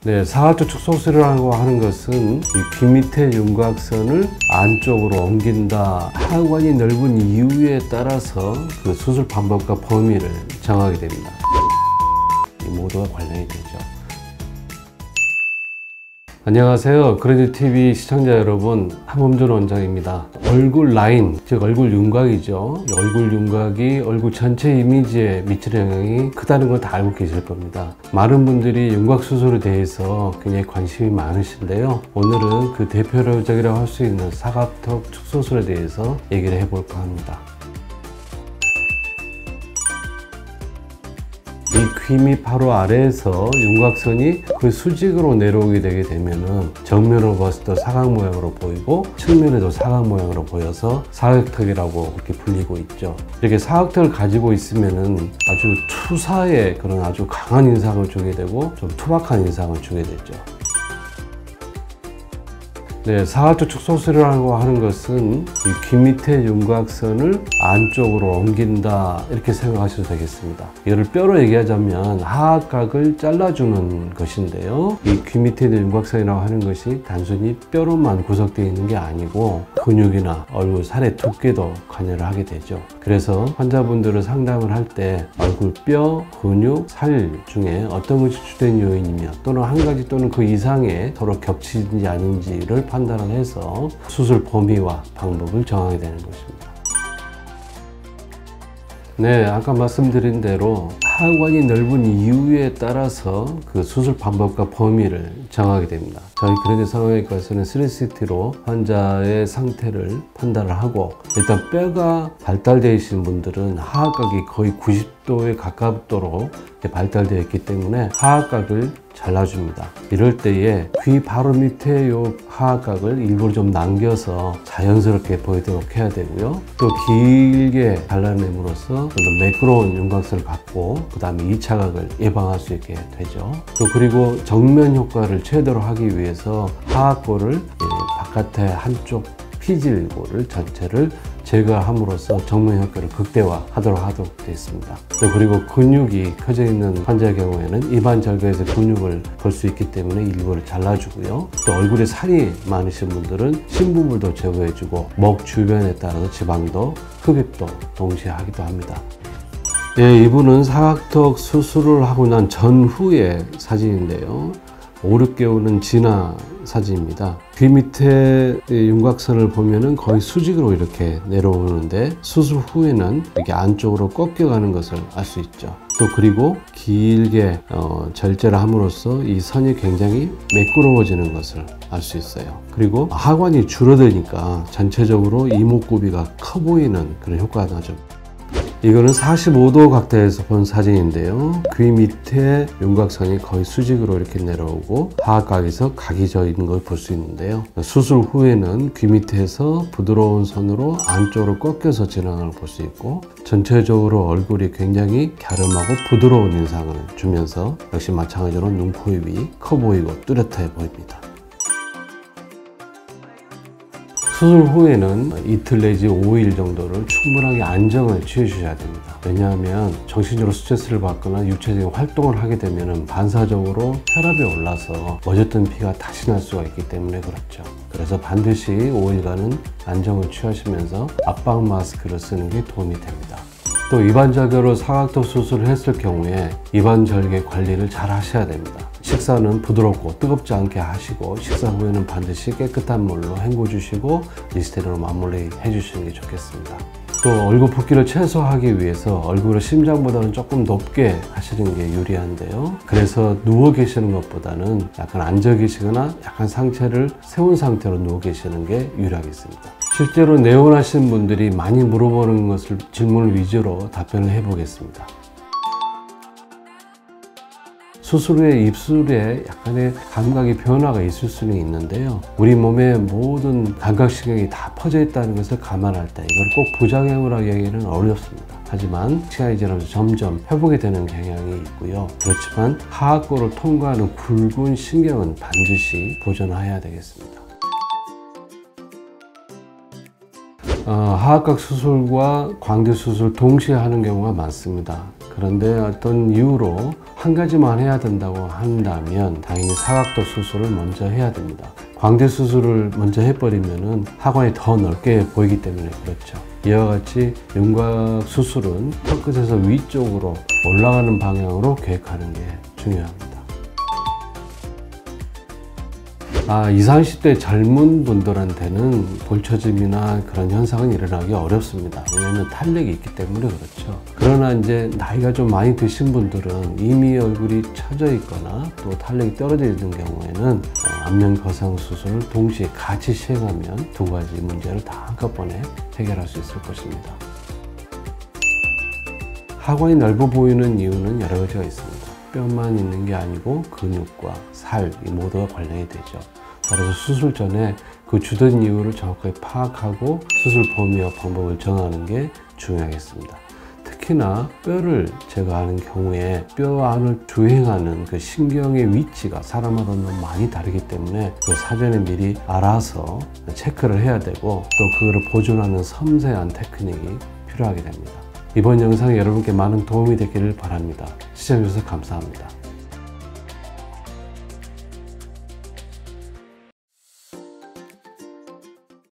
네, 사각턱 축소술이라고 하는 것은 이 귀 밑에 윤곽선을 안쪽으로 옮긴다. 하관이 넓은 이유에 따라서 그 수술 방법과 범위를 정하게 됩니다. 이 모두가 관련이 되죠. 안녕하세요. 그래디TV 시청자 여러분, 함엄준 원장입니다. 얼굴 라인, 즉 얼굴 윤곽이죠. 얼굴 윤곽이 얼굴 전체 이미지에 미치는 영향이 크다는 걸 다 알고 계실 겁니다. 많은 분들이 윤곽 수술에 대해서 굉장히 관심이 많으신데요. 오늘은 그 대표적이라고 할 수 있는 사각턱 축소술에 대해서 얘기를 해볼까 합니다. 이 귀 밑 바로 아래에서 윤곽선이 거의 수직으로 내려오게 되게 되면은 정면으로 봤을 때 사각 모양으로 보이고 측면에도 사각 모양으로 보여서 사각턱이라고 그렇게 불리고 있죠. 이렇게 사각턱을 가지고 있으면은 아주 투사의 그런 아주 강한 인상을 주게 되고 좀 투박한 인상을 주게 되죠. 네, 사각턱 축소술이라고 하는 것은 이 귀 밑에 윤곽선을 안쪽으로 옮긴다 이렇게 생각하셔도 되겠습니다. 이를 뼈로 얘기하자면 하악각을 잘라주는 것인데요. 이 귀 밑에 윤곽선이라고 하는 것이 단순히 뼈로만 구성되어 있는 게 아니고 근육이나 얼굴 살의 두께도 관여를 하게 되죠. 그래서 환자분들을 상담을 할 때 얼굴 뼈, 근육, 살 중에 어떤 것이 주된 요인이며 또는 한 가지 또는 그 이상의 서로 겹치는지 아닌지를 판단을 해서 수술 범위와 방법을 정하게 되는 것입니다. 네, 아까 말씀드린 대로 하관이 넓은 이유에 따라서 그 수술 방법과 범위를 정하게 됩니다. 저희 그레디 성형외과에서는 3CT로 환자의 상태를 판단을 하고, 일단 뼈가 발달되어 있는 분들은 하악각이 거의 90도에 가깝도록 발달되어 있기 때문에 하악각을 잘라줍니다. 이럴 때에 귀 바로 밑에 요 하악각을 일부러 좀 남겨서 자연스럽게 보이도록 해야 되고요. 또 길게 잘라냄으로써 좀 더 매끄러운 윤곽선을 갖고 그 다음에 2차 각을 예방할 수 있게 되죠. 또 그리고 정면 효과를 최대로 하기 위해서 하악골을 바깥의 한쪽 피질골을 전체를 제거함으로써 정면 효과를 극대화하도록 되어 있습니다. 또 그리고 근육이 커져 있는 환자의 경우에는 입안 절개에서 근육을 볼 수 있기 때문에 일부를 잘라주고요. 또 얼굴에 살이 많으신 분들은 심부분도 제거해주고 목 주변에 따라서 지방도 흡입도 동시에 하기도 합니다. 예, 이분은 사각턱 수술을 하고 난 전후의 사진인데요. 5, 6개월은 지나 사진입니다. 귀 밑에 윤곽선을 보면은 거의 수직으로 이렇게 내려오는데 수술 후에는 이렇게 안쪽으로 꺾여가는 것을 알 수 있죠. 또 그리고 길게 절제를 함으로써 이 선이 굉장히 매끄러워지는 것을 알 수 있어요. 그리고 하관이 줄어드니까 전체적으로 이목구비가 커 보이는 그런 효과가 나죠. 이거는 45도 각도에서 본 사진인데요. 귀 밑에 윤곽선이 거의 수직으로 이렇게 내려오고 하악각에서 각이 져 있는 걸 볼 수 있는데요. 수술 후에는 귀 밑에서 부드러운 선으로 안쪽으로 꺾여서 지나가는 걸 볼 수 있고, 전체적으로 얼굴이 굉장히 갸름하고 부드러운 인상을 주면서 역시 마찬가지로 눈, 코, 입이 커 보이고 뚜렷해 보입니다. 수술 후에는 이틀 내지 5일 정도를 충분하게 안정을 취해 주셔야 됩니다. 왜냐하면 정신적으로 스트레스를 받거나 육체적인 활동을 하게 되면 반사적으로 혈압이 올라서 멎었던 피가 다시 날 수가 있기 때문에 그렇죠. 그래서 반드시 5일간은 안정을 취하시면서 압박 마스크를 쓰는 게 도움이 됩니다. 또 입안 절개로 사각턱 수술을 했을 경우에 입안 절개 관리를 잘 하셔야 됩니다. 식사는 부드럽고 뜨겁지 않게 하시고, 식사 후에는 반드시 깨끗한 물로 헹궈 주시고 리스테린으로 마무리 해주시는 게 좋겠습니다. 또 얼굴 붓기를 최소화하기 위해서 얼굴을 심장보다는 조금 높게 하시는 게 유리한데요. 그래서 누워 계시는 것보다는 약간 앉아 계시거나 약간 상체를 세운 상태로 누워 계시는 게 유리하겠습니다. 실제로 내원하신 분들이 많이 물어보는 것을 질문을 위주로 답변을 해보겠습니다. 수술 후에 입술에 약간의 감각의 변화가 있을 수는 있는데요. 우리 몸의 모든 감각신경이 다 퍼져 있다는 것을 감안할 때 이걸 꼭 부작용으로 얘기는 어렵습니다. 하지만 시간이 지나면서 점점 회복이 되는 경향이 있고요. 그렇지만 하악골을 통과하는 굵은 신경은 반드시 보존해야 되겠습니다. 하악각 수술과 광대 수술 동시에 하는 경우가 많습니다. 그런데 어떤 이유로 한 가지만 해야 된다고 한다면 당연히 사각도 수술을 먼저 해야 됩니다. 광대 수술을 먼저 해버리면은 하관이 더 넓게 보이기 때문에 그렇죠. 이와 같이 윤곽 수술은 턱끝에서 위쪽으로 올라가는 방향으로 계획하는 게 중요합니다. 20, 30대 젊은 분들한테는 볼처짐이나 그런 현상은 일어나기 어렵습니다. 왜냐하면 탄력이 있기 때문에 그렇죠. 그러나 이제 나이가 좀 많이 드신 분들은 이미 얼굴이 처져 있거나 또 탄력이 떨어져 있는 경우에는 안면 거상 수술을 동시에 같이 시행하면 두 가지 문제를 다 한꺼번에 해결할 수 있을 것입니다. 하관이 넓어 보이는 이유는 여러 가지가 있습니다. 뼈만 있는 게 아니고 근육과 살, 이 모두가 관련이 되죠. 따라서 수술 전에 그 주된 이유를 정확하게 파악하고 수술 범위와 방법을 정하는 게 중요하겠습니다. 특히나 뼈를 제거하는 경우에 뼈 안을 주행하는 그 신경의 위치가 사람마다는 많이 다르기 때문에 그 사전에 미리 알아서 체크를 해야 되고 또 그거를 보존하는 섬세한 테크닉이 필요하게 됩니다. 이번 영상이 여러분께 많은 도움이 되기를 바랍니다. 시청해주셔서 감사합니다.